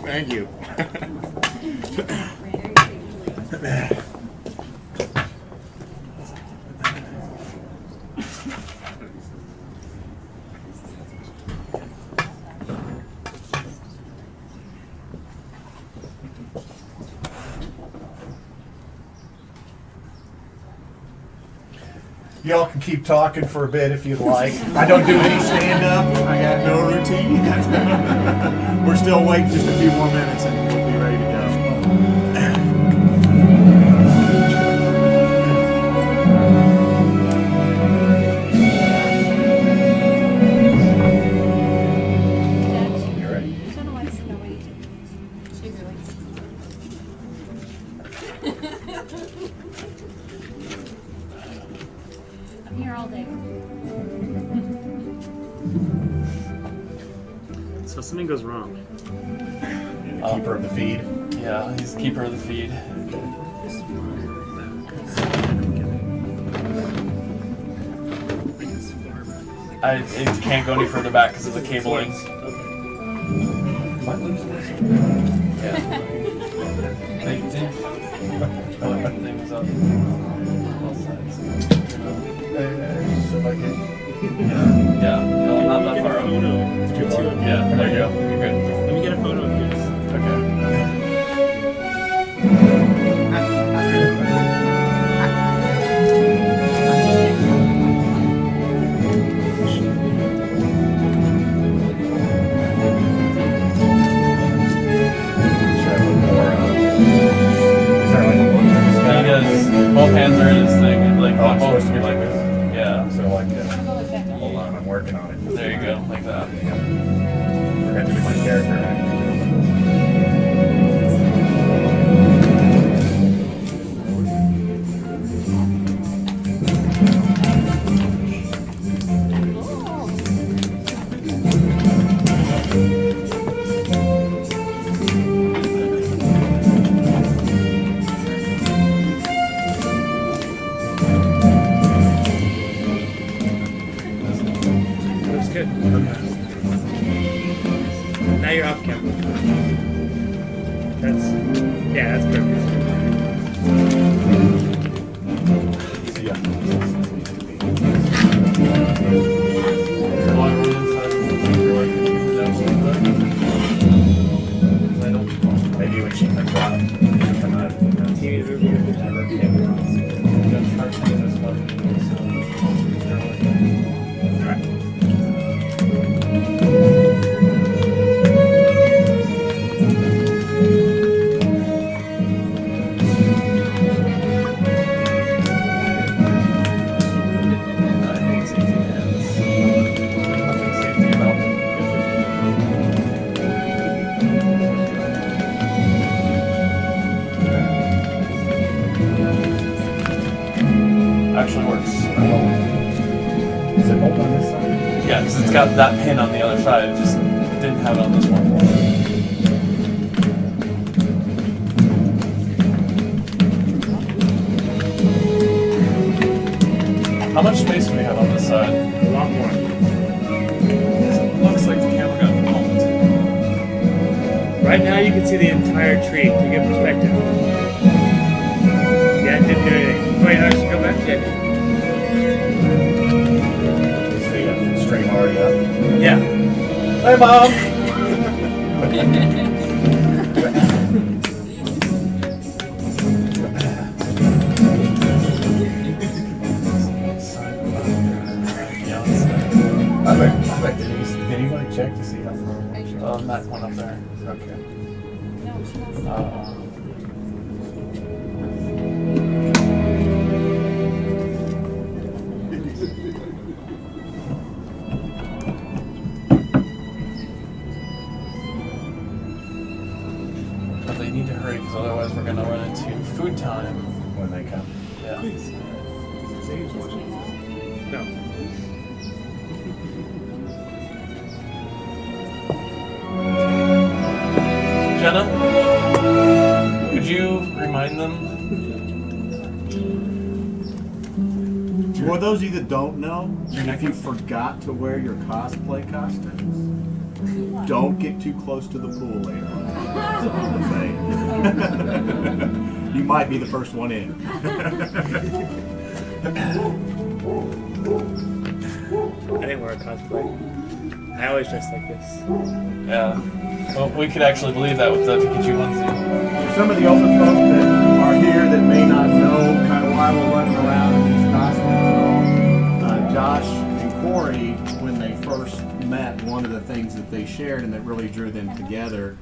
Thank you. Y'all can keep talking for a bit if you'd like. I don't do any stand-up. I got no routine. We're still waiting just a few more minutes and we'll be ready to go. You ready? I'm here all day. So something goes wrong. Keeper of the feed. Yeah, he's the keeper of the feed. It can't go any further back because of the cabling. Yeah. Things up both sides. Yeah. No, not that far up. Yeah, there you go. You're good. Let me get a photo of yours. Okay. Both hands are in his thing, and like I'm supposed to be like this. Yeah. So like this. Hold on, I'm working on it. There you go, like that. Forgot to do my character act. Looks good. Now you're off camera. That's perfect. See ya. Maybe when she comes out. TV's review. Actually works. Is it bolt on this side? Yeah, because it's got that pin on the other side. It just didn't have it on this one. How much space do we have on this side? A lot more. It looks like the camera got pumped. Right now you can see the entire tree to get perspective. Yeah, it didn't do anything. Wait, I should go back yet. Is the stream already up? Yeah. Hi, Mom! Did anybody check to see how far away she was? That one up there. Okay. But they need to hurry because otherwise we're going to run into food time. When they come. Yeah. No. Jenna, could you remind them? For those of you that don't know, if you forgot to wear your cosplay costumes, don't get too close to the pool later on. That's all I'm saying. You might be the first one in. I didn't wear a cosplay. I always dress like this. Yeah. Well, we could actually believe that with the Pikachu onesie. For some of the older folks that are here that may not know kind of why we're running around in these costumes at all, Josh and Corey, when they first met, one of the things that they shared and that really drew them together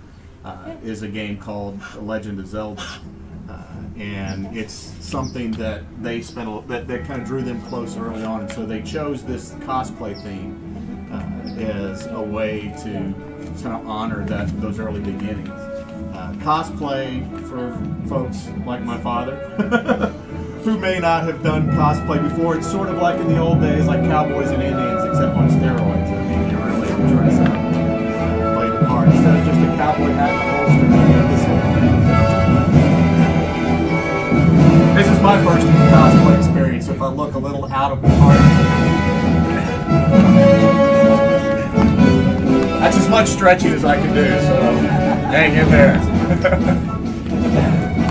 is a game called The Legend of Zelda. And it's something that they that kind of drew them close early on, and so they chose this cosplay theme as a way to kind of honor those early beginnings. Cosplay, for folks like my father, who may not have done cosplay before, it's sort of like in the old days, like cowboys and Indians, except on steroids. I mean, you really dress up, play the part. Instead of just a cowboy hat and a holster, you have this whole thing. This is my first cosplay experience, so if I look a little out of part, that's as much stretching as I can do, so hang in there.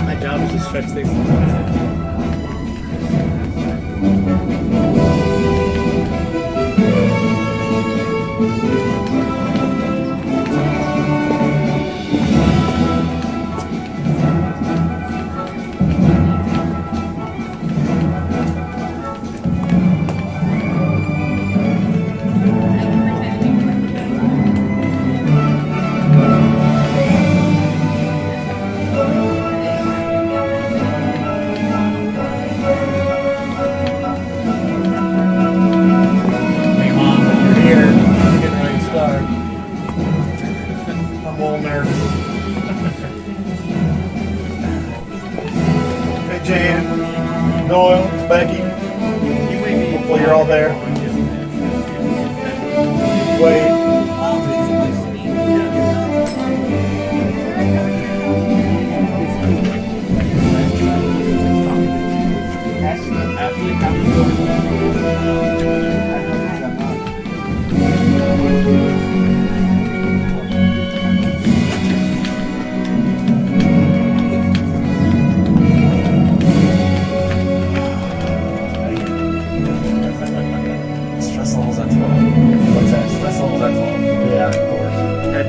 My job is to stretch things. Becky, hopefully you're all there. Wade.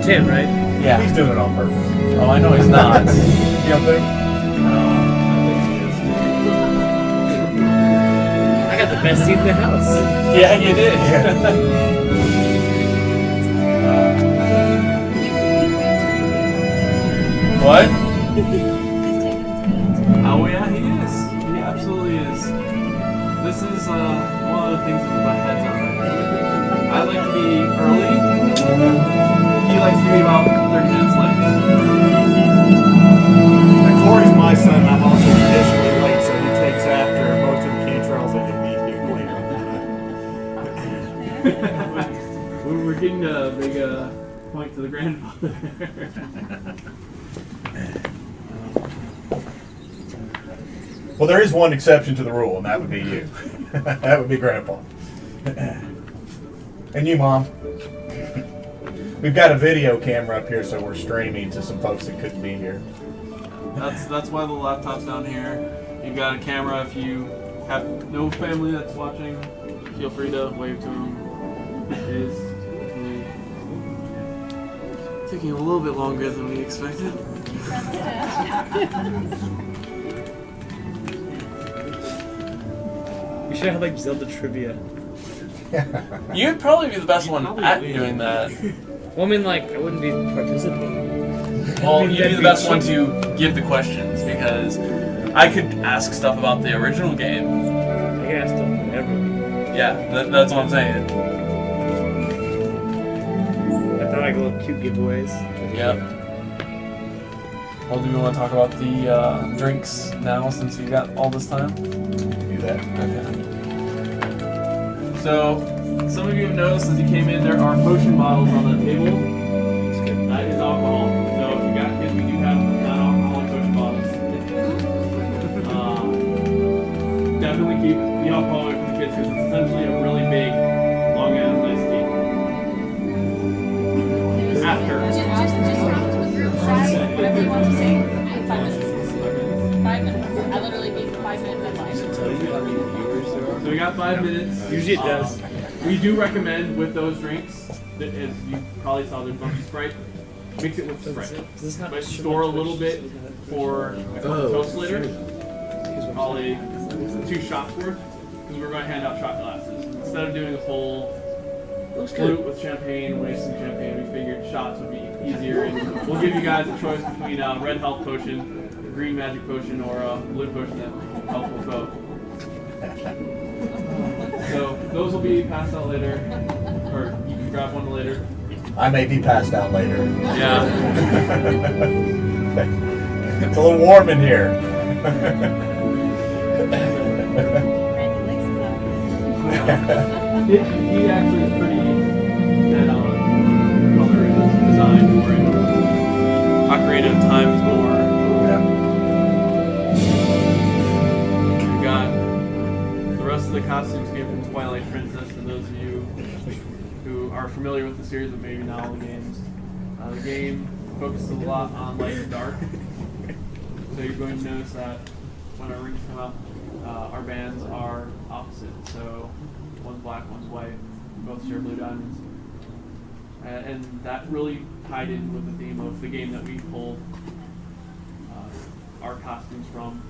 Tim, right? Yeah. He's doing it on purpose. Oh, I know he's not. You up there? I got the best seat in the house. Yeah, you did. What? Oh yeah, he is. He absolutely is. This is one of the things that my head's on right now. I like to be early. He likes to be about 30 minutes late. And Corey's my son. I'm also traditionally late, so he takes after most of the cantrells that you'll meet here later. We're getting a big point to the grandfather. Well, there is one exception to the rule, and that would be you. That would be Grandpa. And you, Mom. We've got a video camera up here, so we're streaming to some folks that couldn't be here. That's why the laptop's down here. You've got a camera. If you have no family that's watching, feel free to wave to them. It is taking a little bit longer than we expected. We should have like Zelda trivia. You'd probably be the best one at doing that. Well, I mean, like, I wouldn't be participating. Well, you'd be the best one to give the questions because I could ask stuff about the original game. I can ask stuff from everyone. Yeah, that's what I'm saying. I thought I'd go with cute giveaways. Yep. Well, do we want to talk about the drinks now since you got all this time? Do that. Okay. So, some of you have noticed as you came in, there are potion bottles on the table. That is alcohol. So, if you got kids, we do have non-alcoholic potion bottles. Definitely keep the alcohol away from the kids because it's essentially a really big, long-ass iced tea. After. So we got 5 minutes. Usually it does. We do recommend with those drinks, that as you probably saw, there's monkey Sprite. Mix it with Sprite. But store a little bit for a toast later. Probably 2 shots worth, because we're going to hand out shot glasses. Instead of doing a full flute with champagne, wasting champagne, we figured shots would be easier. And we'll give you guys a choice between a red health potion, a green magic potion, or a blue potion that helps with both. So those will be passed out later, or you can grab one later. I may be passed out later. Yeah. It's a little warm in here. He actually is pretty dead on color and design for it. Ocarina of Time is more. We got the rest of the costumes came from Twilight Princess. For those of you who are familiar with the series of maybe not all the games, the game focuses a lot on light and dark. So you're going to notice that when our rings come up, our bands are opposite. So one's black, one's white, both share blue diamonds. And that really tied in with the theme of the game that we pulled our costumes from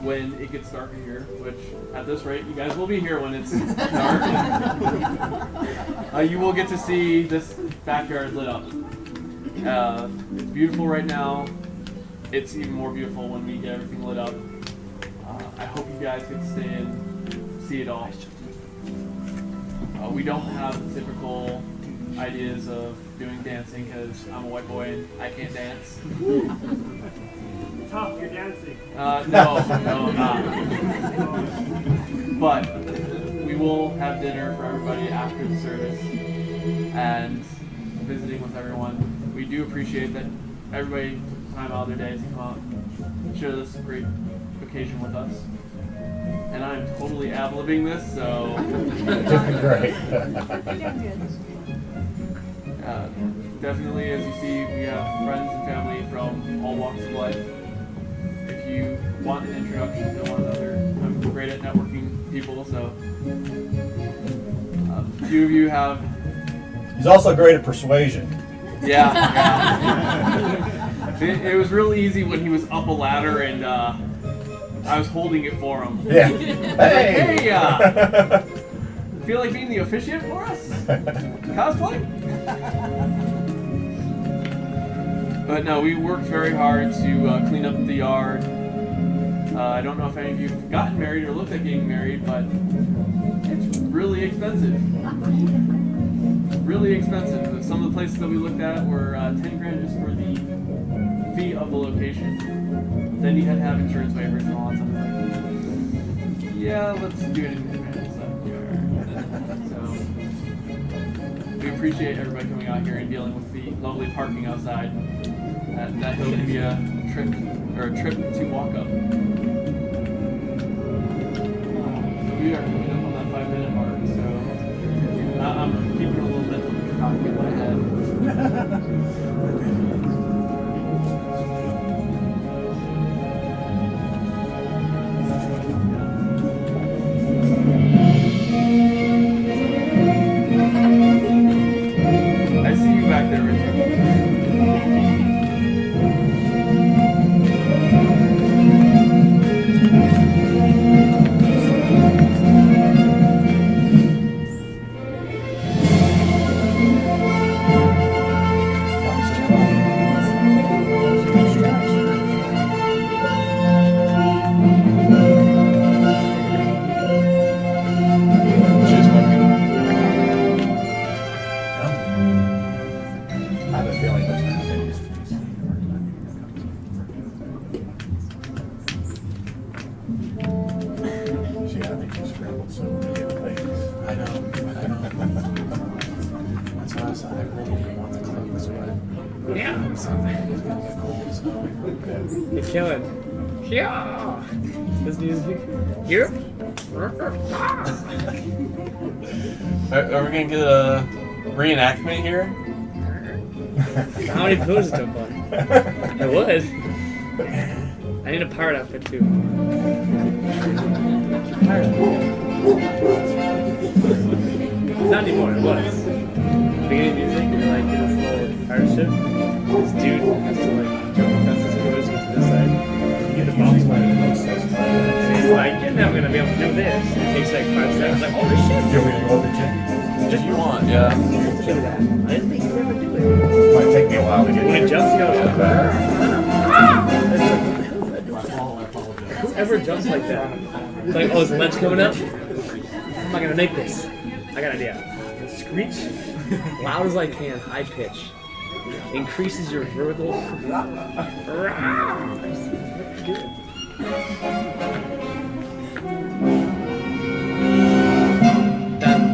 when it gets darker here, which at this rate, you guys will be here when it's dark. You will get to see this backyard lit up. It's beautiful right now. It's even more beautiful when we get everything lit up. I hope you guys get to stay and see it all. We don't have the typical ideas of doing dancing because I'm a white boy and I can't dance. Tough, you're dancing. No, I'm not. But we will have dinner for everybody after the service and visiting with everyone. We do appreciate that everybody took time out of their days to come out and share this great occasion with us. And I'm totally ad-libbing this, so... Great. Definitely, as you see, we have friends and family from all walks of life. If you want an introduction to one another, I'm great at networking people, so... a few of you have... He's also great at persuasion. Yeah. It was real easy when he was up a ladder and I was holding it for him. Yeah. Hey! Feel like being the officiate for us? Cosplay? But no, we worked very hard to clean up the yard. I don't know if any of you have gotten married or looked at getting married, but it's really expensive. Really expensive. Some of the places that we looked at were 10 grand just for the fee of the location. Then you had to have insurance waivers and all that stuff. Like, yeah, let's do it in advance. So we appreciate everybody coming out here and dealing with the lovely parking outside. That should be a trip to walk up. So we are coming up on that 5-minute mark. So I'm keeping a little mental copy in my head. I see you back there, Richard. I have a feeling that's going to be. See, I think you scrambled so many things. I know. That's why I said I really didn't want the clothes, but Yeah. something is gonna get cold, so You're killing. Yeah. This music. Here. Are we gonna get a reenactment here? How many poses jump on? I would. I need a pirate outfit too. Not anymore, it was. Beginning music, and like this little fire ship. This dude has to like jump across this cruise to this side. You get the bombs by the most so he's like, you're never gonna be able to do this. It takes like 5 seconds. Like, holy shit! Do you want me to go over to check? If you want, yeah. I didn't think you would ever do it. Might take me a while to get When it there. jumps, you goes, who ever jumps like that? It's like, oh, is the ledge coming up? How am I gonna make this? I got an idea. Screech, loud as I can, high pitch. Increases your vertical. Done.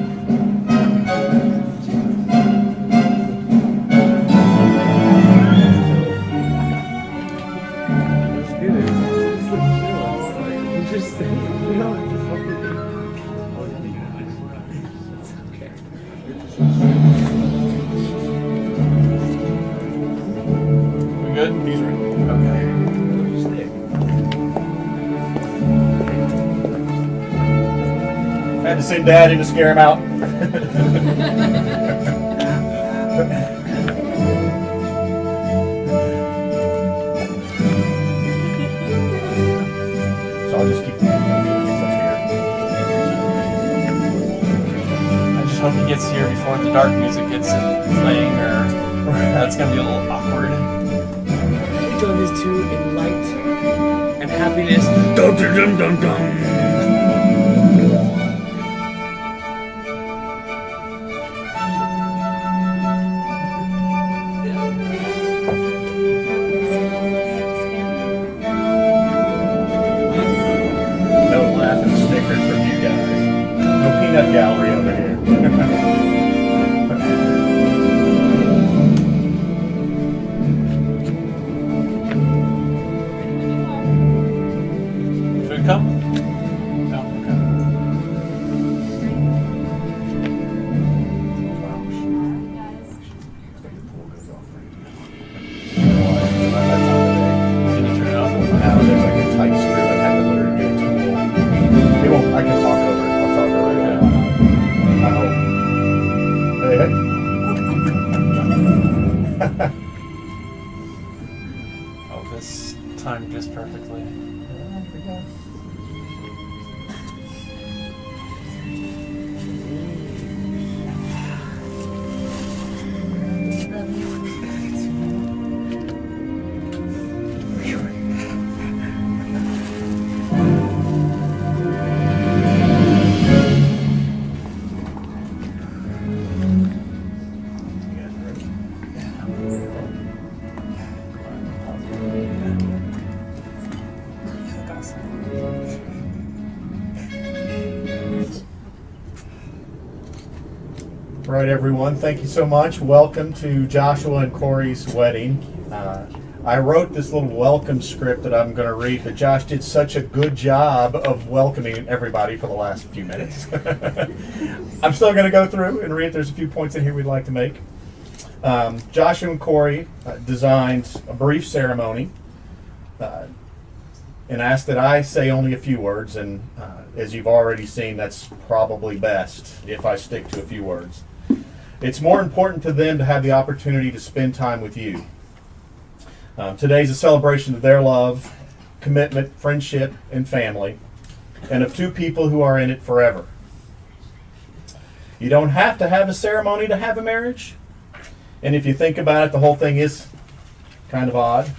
We good? He's right. Had to send Dad in to scare him out. So I'll just keep these up here. I just hope he gets here before the dark music gets playing, or that's gonna be a little awkward. We join these two in light and happiness. Dum dum dum dum dum. No laughing stickers from you guys. No peanut gallery over here. Food come? No, okay. Can you turn it off? Now there's like a tight screw. I have to literally get a tool. He won't. I can talk over it. I'll talk over it. I hope. Hey, Oh, this timed just perfectly. Right, everyone. Thank you so much. Welcome to Joshua and Corey's wedding. I wrote this little welcome script that I'm going to read, but Josh did such a good job of welcoming everybody for the last few minutes. I'm still going to go through and read. There's a few points in here we'd like to make. Joshua and Corey designed a brief ceremony and asked that I say only a few words. And as you've already seen, that's probably best if I stick to a few words. It's more important to them to have the opportunity to spend time with you. Today's a celebration of their love, commitment, friendship, and family, and of two people who are in it forever. You don't have to have a ceremony to have a marriage. And if you think about it, the whole thing is kind of odd.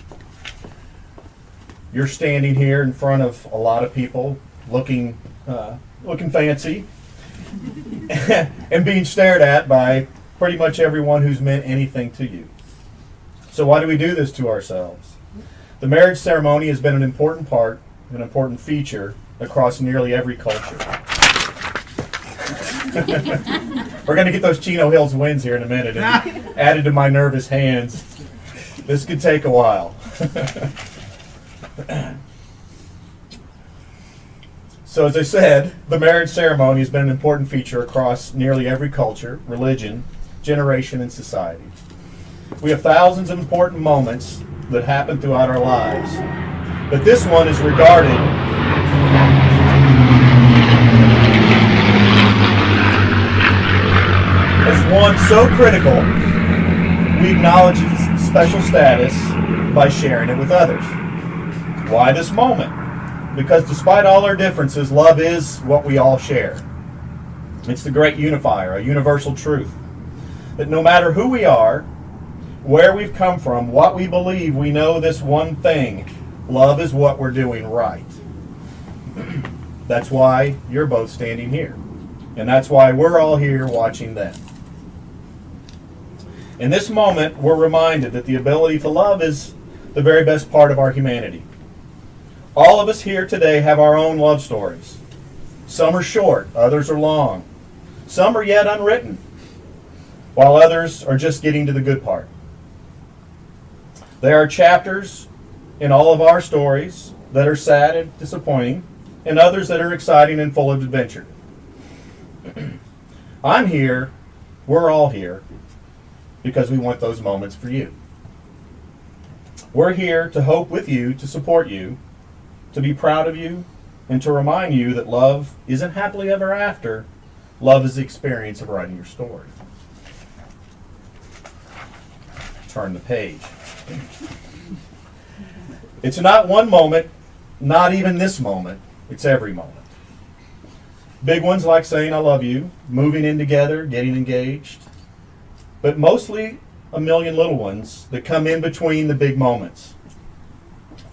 You're standing here in front of a lot of people looking fancy and being stared at by pretty much everyone who's meant anything to you. So why do we do this to ourselves? The marriage ceremony has been an important part, an important feature across nearly every culture. We're going to get those Chino Hills winds here in a minute, and added to my nervous hands, this could take a while. So as I said, the marriage ceremony has been an important feature across nearly every culture, religion, generation, and society. We have thousands of important moments that happen throughout our lives, but this one is regarded one so critical, we acknowledge its special status by sharing it with others. Why this moment? Because despite all our differences, love is what we all share. It's the great unifier, a universal truth, that no matter who we are, where we've come from, what we believe, we know this one thing: love is what we're doing right. That's why you're both standing here. And that's why we're all here watching them. In this moment, we're reminded that the ability to love is the very best part of our humanity. All of us here today have our own love stories. Some are short, others are long. Some are yet unwritten, while others are just getting to the good part. There are chapters in all of our stories that are sad and disappointing, and others that are exciting and full of adventure. I'm here, we're all here, because we want those moments for you. We're here to hope with you, to support you, to be proud of you, and to remind you that love isn't happily ever after. Love is the experience of writing your story. Turn the page. It's not one moment, not even this moment. It's every moment. Big ones like saying I love you, moving in together, getting engaged. But mostly a million little ones that come in between the big moments.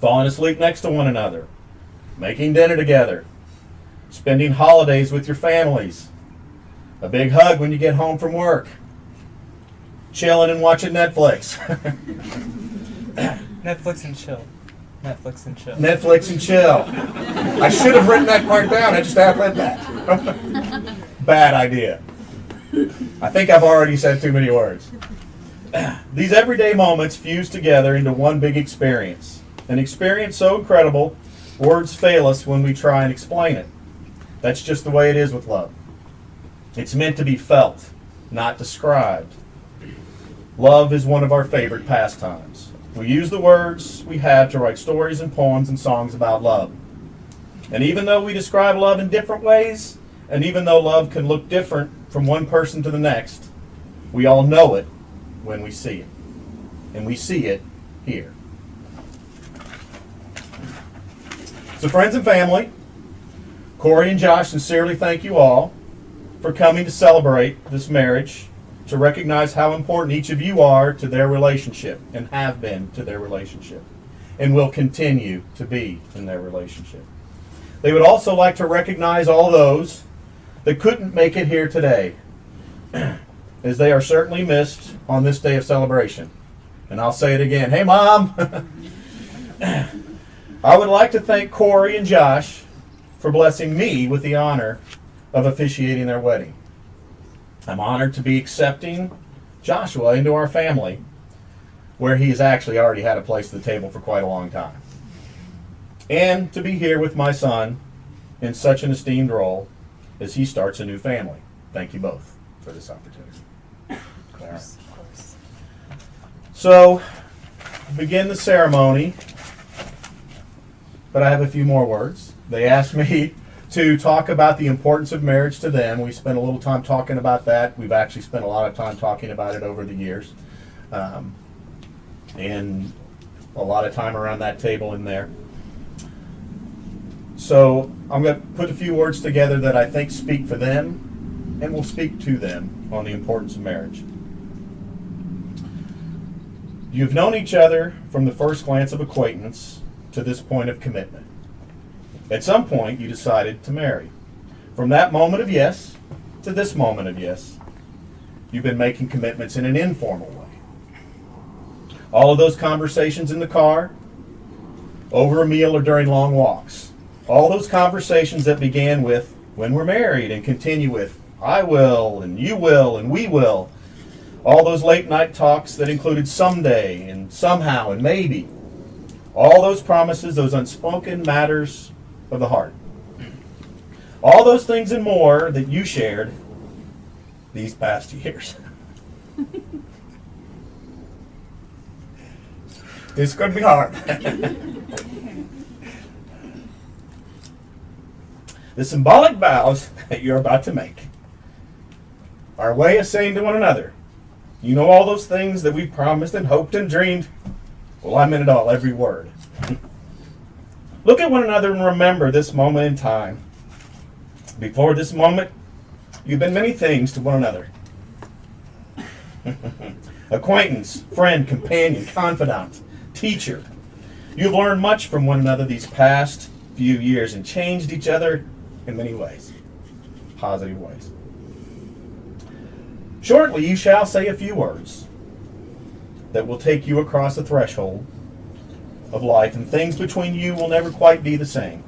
Falling asleep next to one another, making dinner together, spending holidays with your families, a big hug when you get home from work, chilling and watching Netflix. Netflix and chill. Netflix and chill. Netflix and chill. I should have written that part down. I just outlived that. Bad idea. I think I've already said too many words. These everyday moments fuse together into one big experience. An experience so incredible, words fail us when we try and explain it. That's just the way it is with love. It's meant to be felt, not described. Love is one of our favorite pastimes. We use the words we have to write stories and poems and songs about love. And even though we describe love in different ways, and even though love can look different from one person to the next, we all know it when we see it. And we see it here. So friends and family, Corey and Josh sincerely thank you all for coming to celebrate this marriage, to recognize how important each of you are to their relationship and have been to their relationship and will continue to be in their relationship. They would also like to recognize all those that couldn't make it here today, as they are certainly missed on this day of celebration. And I'll say it again. Hey, Mom! I would like to thank Corey and Josh for blessing me with the honor of officiating their wedding. I'm honored to be accepting Joshua into our family, where he has actually already had a place at the table for quite a long time. And to be here with my son in such an esteemed role as he starts a new family. Thank you both for this opportunity. Of course. So, begin the ceremony, but I have a few more words. They asked me to talk about the importance of marriage to them. We spent a little time talking about that. We've actually spent a lot of time talking about it over the years. And a lot of time around that table in there. So I'm going to put a few words together that I think speak for them and will speak to them on the importance of marriage. You've known each other from the first glance of acquaintance to this point of commitment. At some point, you decided to marry. From that moment of yes to this moment of yes, you've been making commitments in an informal way. All of those conversations in the car, over a meal or during long walks. All those conversations that began with, when we're married, and continue with, I will, and you will, and we will. All those late night talks that included someday, and somehow, and maybe. All those promises, those unspoken matters of the heart. All those things and more that you shared these past years. It's going to be hard. The symbolic vows that you're about to make. Our way of saying to one another, you know all those things that we promised and hoped and dreamed? Well, I meant it all, every word. Look at one another and remember this moment in time. Before this moment, you've been many things to one another. Acquaintance, friend, companion, confidant, teacher. You've learned much from one another these past few years and changed each other in many ways, positive ways. Shortly, you shall say a few words that will take you across the threshold of life, and things between you will never quite be the same.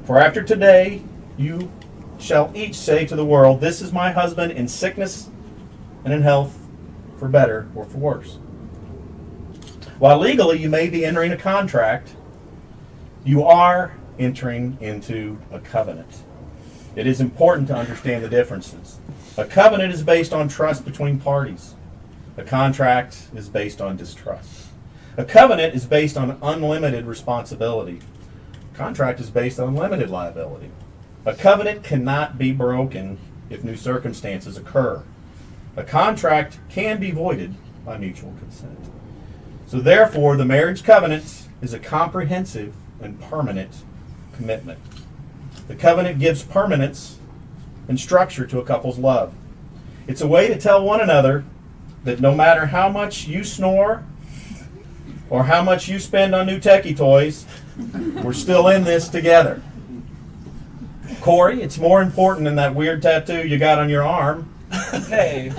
For after today, you shall each say to the world, this is my husband in sickness and in health, for better or for worse. While legally you may be entering a contract, you are entering into a covenant. It is important to understand the differences. A covenant is based on trust between parties. A contract is based on distrust. A covenant is based on unlimited responsibility. A contract is based on limited liability. A covenant cannot be broken if new circumstances occur. A contract can be voided by mutual consent. So therefore, the marriage covenant is a comprehensive and permanent commitment. The covenant gives permanence and structure to a couple's love. It's a way to tell one another that no matter how much you snore or how much you spend on new techie toys, we're still in this together. Corey, it's more important than that weird tattoo you got on your arm Hey.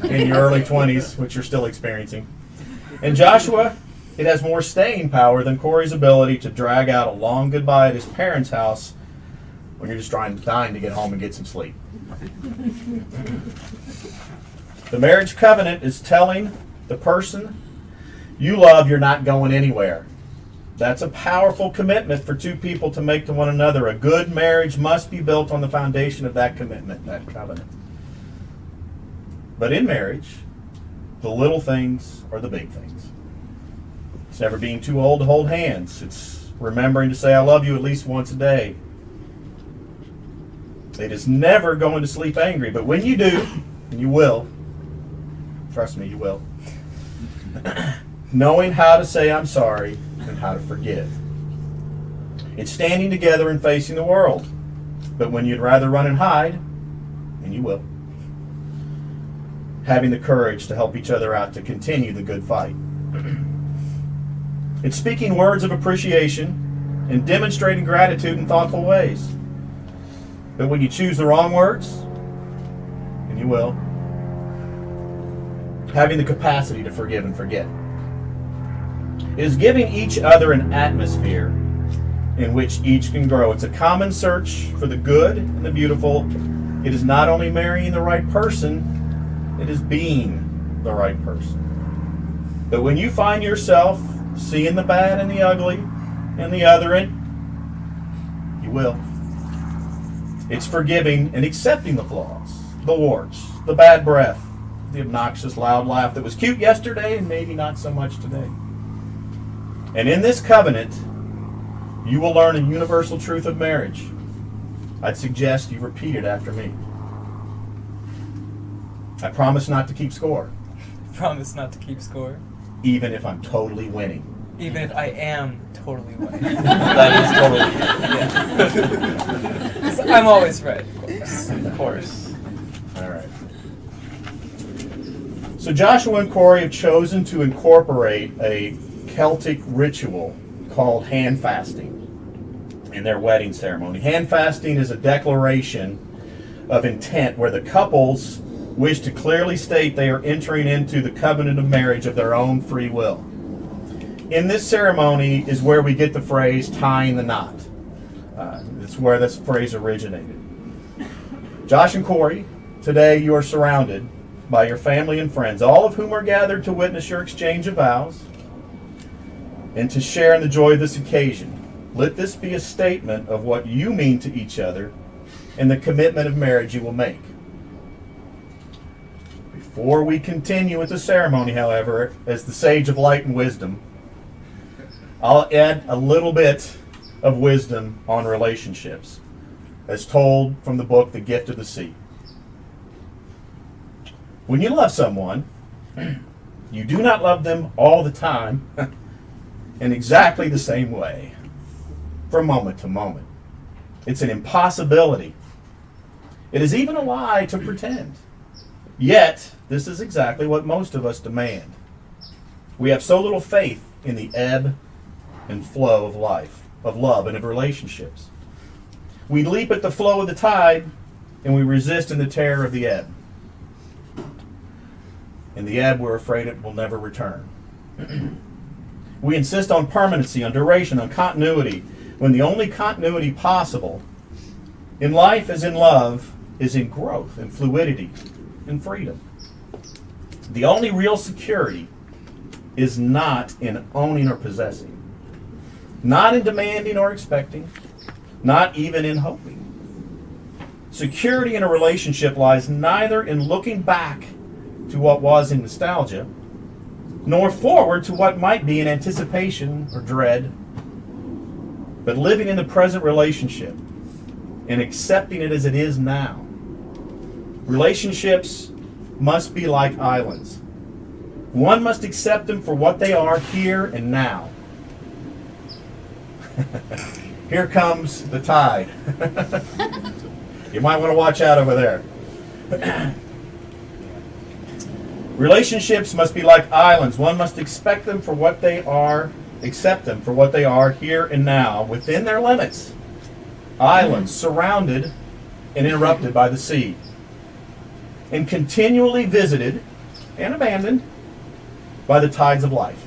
in your early 20s, which you're still experiencing. And Joshua, it has more staying power than Corey's ability to drag out a long goodbye at his parents' house when you're just dying to get home and get some sleep. The marriage covenant is telling the person you love you're not going anywhere. That's a powerful commitment for two people to make to one another. A good marriage must be built on the foundation of that commitment, that covenant. But in marriage, the little things are the big things. It's never being too old to hold hands. It's remembering to say I love you at least once a day. It is never going to sleep angry, but when you do, and you will, trust me, you will, knowing how to say I'm sorry and how to forgive. It's standing together and facing the world, but when you'd rather run and hide, and you will, having the courage to help each other out to continue the good fight. It's speaking words of appreciation and demonstrating gratitude in thoughtful ways. But when you choose the wrong words, and you will, having the capacity to forgive and forget. It is giving each other an atmosphere in which each can grow. It's a common search for the good and the beautiful. It is not only marrying the right person, it is being the right person. But when you find yourself seeing the bad and the ugly and the othering, you will. It's forgiving and accepting the flaws, the warts, the bad breath, the obnoxious loud laugh that was cute yesterday and maybe not so much today. And in this covenant, you will learn a universal truth of marriage. I'd suggest you repeat it after me. I promise not to keep score, Promise not to keep score. even if I'm totally winning. Even if I am totally winning. That is totally Yeah. I'm always right, of course. Of course. all right. So Joshua and Corey have chosen to incorporate a Celtic ritual called hand fasting in their wedding ceremony. Hand fasting is a declaration of intent where the couples wish to clearly state they are entering into the covenant of marriage of their own free will. In this ceremony is where we get the phrase tying the knot. It's where this phrase originated. Josh and Corey, today you are surrounded by your family and friends, all of whom are gathered to witness your exchange of vows and to share in the joy of this occasion. Let this be a statement of what you mean to each other and the commitment of marriage you will make. Before we continue with the ceremony, however, as the sage of light and wisdom, I'll add a little bit of wisdom on relationships, as told from the book The Gift of the Sea. When you love someone, you do not love them all the time in exactly the same way, from moment to moment. It's an impossibility. It is even a lie to pretend. Yet, this is exactly what most of us demand. We have so little faith in the ebb and flow of life, of love, and of relationships. We leap at the flow of the tide, and we resist in the terror of the ebb. In the ebb, we're afraid it will never return. We insist on permanency, on duration, on continuity, when the only continuity possible in life as in love is in growth and fluidity and freedom. The only real security is not in owning or possessing, not in demanding or expecting, not even in hoping. Security in a relationship lies neither in looking back to what was in nostalgia, nor forward to what might be in anticipation or dread, but living in the present relationship and accepting it as it is now. Relationships must be like islands. One must accept them for what they are here and now. Here comes the tide. You might want to watch out over there. Relationships must be like islands. One must expect them for what they are, accept them for what they are here and now, within their limits. Islands surrounded and interrupted by the sea, and continually visited and abandoned by the tides of life.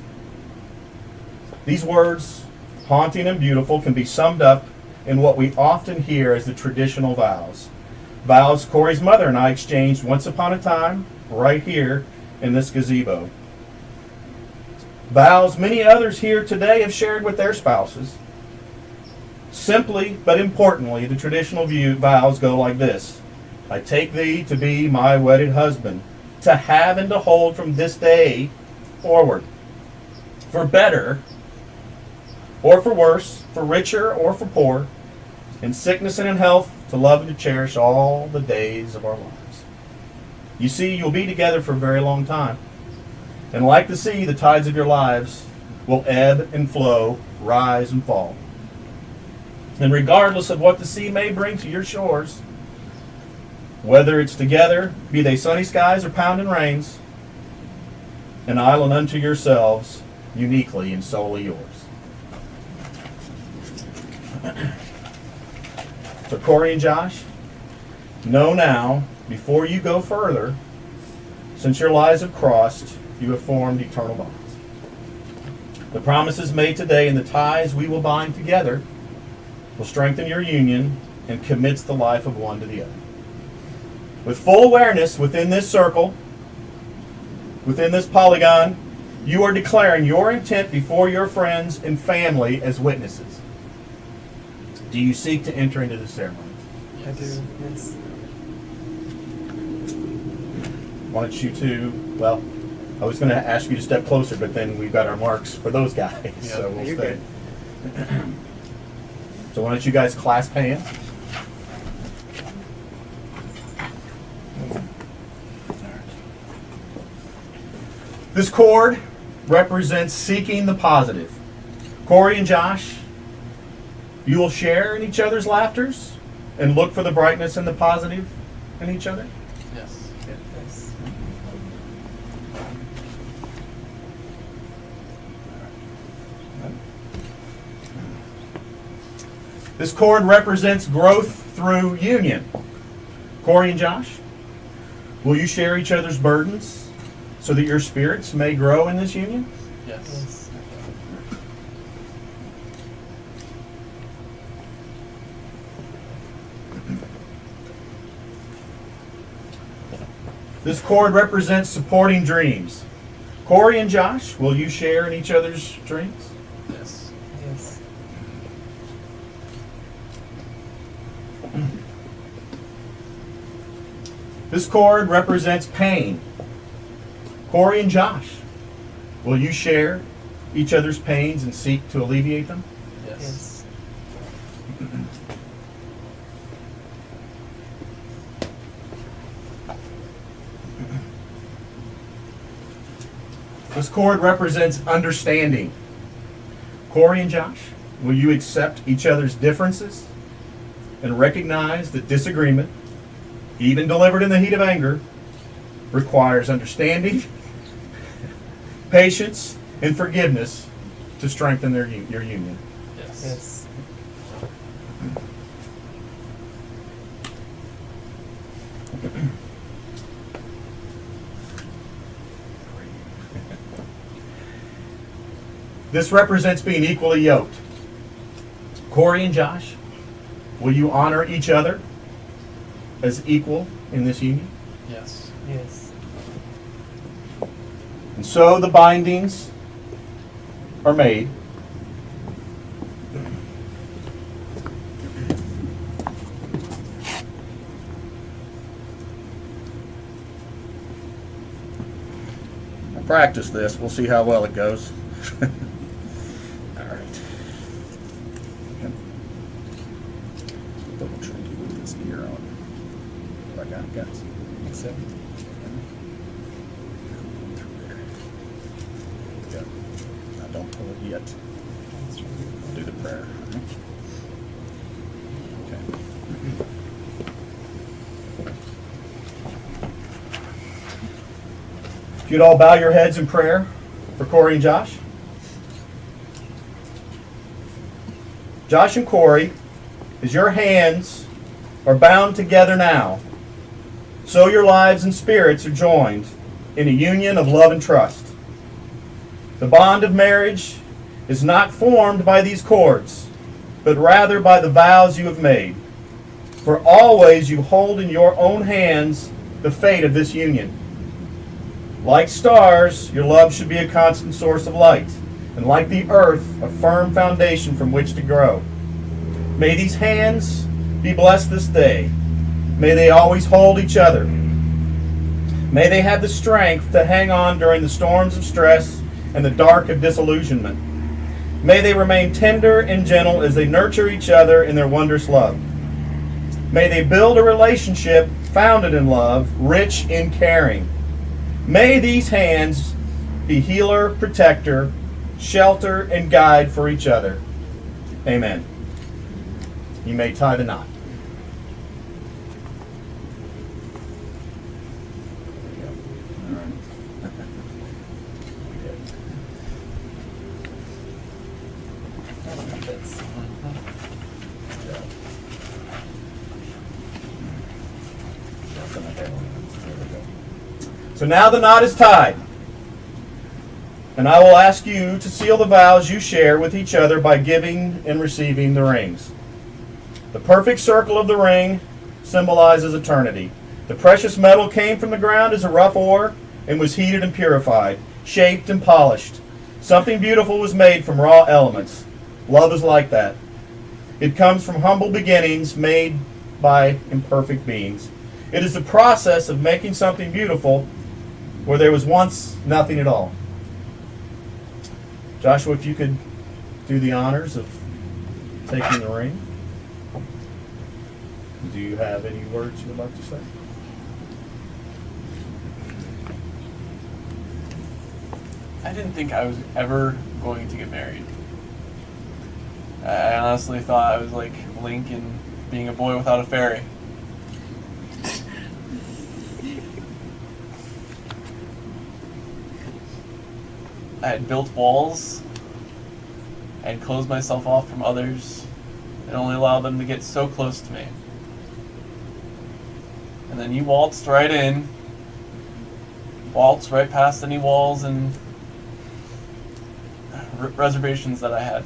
These words, haunting and beautiful, can be summed up in what we often hear as the traditional vows. Vows Corey's mother and I exchanged once upon a time, right here in this gazebo. Vows many others here today have shared with their spouses. Simply, but importantly, the traditional vows go like this. I take thee to be my wedded husband, to have and to hold from this day forward, for better or for worse, for richer or for poor, in sickness and in health, to love and to cherish all the days of our lives. You see, you'll be together for a very long time. And like the sea, the tides of your lives will ebb and flow, rise and fall. And regardless of what the sea may bring to your shores, whether it's together, be they sunny skies or pounding rains, an island unto yourselves, uniquely and solely yours. So Corey and Josh, know now, before you go further, since your lives have crossed, you have formed eternal bonds. The promises made today and the ties we will bind together will strengthen your union and commits the life of one to the other. With full awareness within this circle, within this polygon, you are declaring your intent before your friends and family as witnesses. Do you seek to enter into the ceremony? I do, yes. Why don't you two, well, I was going to ask you to step closer, but then we've got our marks for those guys, so we'll you're stay. So why don't you guys clasp hands? This cord represents seeking the positive. Corey and Josh, you will share in each other's laughters and look for the brightness and the positive in each other. Yes. Yes. This cord represents growth through union. Corey and Josh, will you share each other's burdens so that your spirits may grow in this union? Yes. Yes. This cord represents supporting dreams. Corey and Josh, will you share in each other's dreams? Yes. Yes. This cord represents pain. Corey and Josh, will you share each other's pains and seek to alleviate them? Yes. Yes. This cord represents understanding. Corey and Josh, will you accept each other's differences and recognize that disagreement, even delivered in the heat of anger, requires understanding, patience, and forgiveness to strengthen your union? Yes. Yes. This represents being equally yoked. Corey and Josh, will you honor each other as equal in this union? Yes. Yes. And so the bindings are made. I'll practice this. We'll see how well it goes. All right. Double tricky with this gear on. What I got, guys? So, Through there. Go. Now don't pull it yet. Do the prayer. Okay. If you'd all bow your heads in prayer for Corey and Josh. Josh and Corey, as your hands are bound together now, so your lives and spirits are joined in a union of love and trust. The bond of marriage is not formed by these cords, but rather by the vows you have made. For always you hold in your own hands the fate of this union. Like stars, your love should be a constant source of light, and like the earth, a firm foundation from which to grow. May these hands be blessed this day. May they always hold each other. May they have the strength to hang on during the storms of stress and the dark of disillusionment. May they remain tender and gentle as they nurture each other in their wondrous love. May they build a relationship founded in love, rich in caring. May these hands be healer, protector, shelter, and guide for each other. Amen. You may tie the knot. So now the knot is tied. And I will ask you to seal the vows you share with each other by giving and receiving the rings. The perfect circle of the ring symbolizes eternity. The precious metal came from the ground as a rough ore and was heated and purified, shaped and polished. Something beautiful was made from raw elements. Love is like that. It comes from humble beginnings made by imperfect beings. It is the process of making something beautiful where there was once nothing at all. Joshua, if you could do the honors of taking the ring. Do you have any words you would like to say? I didn't think I was ever going to get married. I honestly thought I was like Link in being a boy without a fairy. I had built walls and closed myself off from others and only allowed them to get so close to me. And then you waltzed right in, waltzed right past any walls and reservations that I had.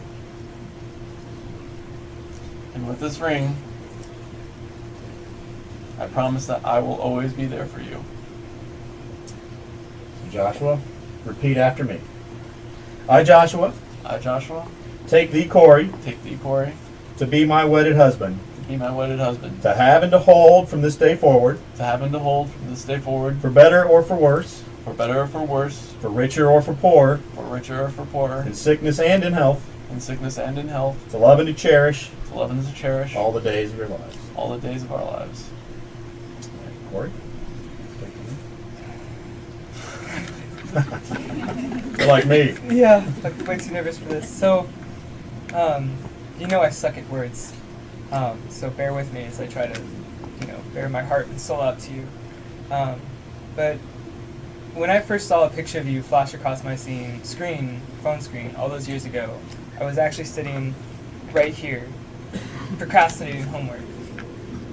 And with this ring, I promise that I will always be there for you. Joshua, repeat after me. I, Joshua, I, Joshua, take thee, Corey, take thee, Corey, to be my wedded husband, to be my wedded husband, to have and to hold from this day forward, to have and to hold from this day forward, for better or for worse, for better or for worse, for richer or for poorer, for richer or for poorer, in sickness and in health, in sickness and in health, to love and to cherish to love and to cherish all the days of your lives. all the days of our lives. Corey? Like me. Yeah, like way too nervous for this. So, you know I suck at words. So bear with me as I try to, bare my heart and soul out to you. But when I first saw a picture of you flash across my phone screen, all those years ago, I was actually sitting right here, procrastinating homework.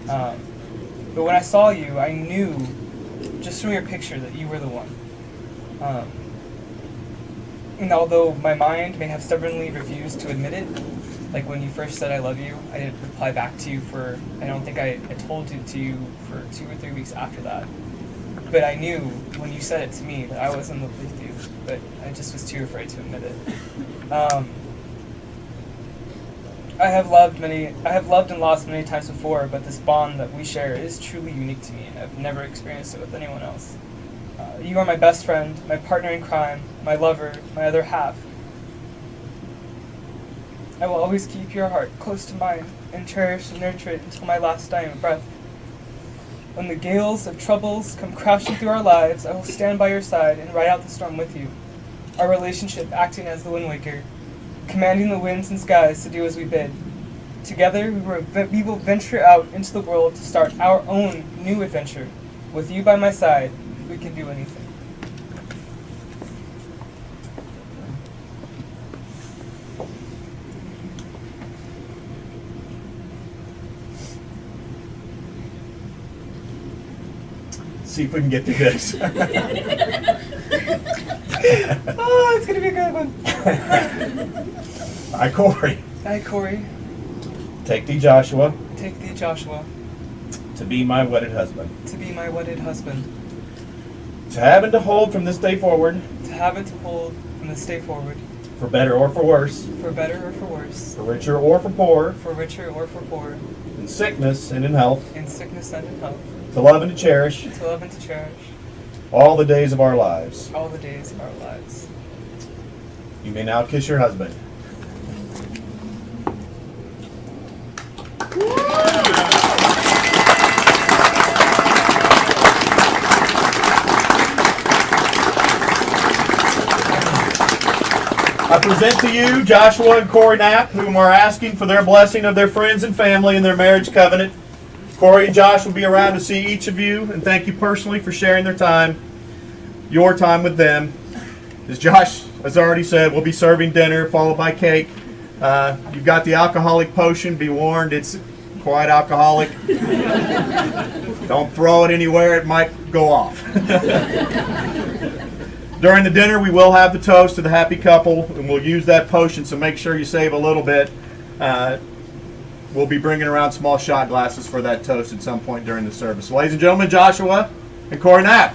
But when I saw you, I knew, just from your picture, that you were the one. And although my mind may have stubbornly refused to admit it, like when you first said I love you, I didn't reply back to you I don't think I told it to you for 2 or 3 weeks after that. But I knew when you said it to me that I was in love with you, but I just was too afraid to admit it. I have loved and lost many times before, but this bond that we share is truly unique to me, and I've never experienced it with anyone else. You are my best friend, my partner in crime, my lover, my other half. I will always keep your heart close to mine and cherish and nurture it until my last dying breath. When the gales of troubles come crashing through our lives, I will stand by your side and ride out the storm with you. Our relationship acting as the wind waker, commanding the winds and skies to do as we bid. Together, we will venture out into the world to start our own new adventure. With you by my side, we can do anything. See if we can get through this. Oh, it's gonna be a good one. Hi, Corey. Hi, Corey. Take thee, Joshua, Take thee, Joshua, to be my wedded husband. to be my wedded husband, To have and to hold from this day forward, to have and to hold from this day forward, for better or for worse, for better or for worse, for richer or for poorer, for richer or for poorer, in sickness and in health, in sickness and in health, to love and to cherish to love and to cherish all the days of our lives. all the days of our lives. You may now kiss your husband. I present to you Joshua and Corey Knapp, whom are asking for their blessing of their friends and family in their marriage covenant. Corey and Josh will be around to see each of you and thank you personally for sharing your time with them. As Josh has already said, we'll be serving dinner followed by cake. You've got the alcoholic potion. Be warned, it's quite alcoholic. Don't throw it anywhere, it might go off. During the dinner, we will have the toast to the happy couple, and we'll use that potion, so make sure you save a little bit. We'll be bringing around small shot glasses for that toast at some point during the service. Ladies and gentlemen, Joshua and Corey Knapp.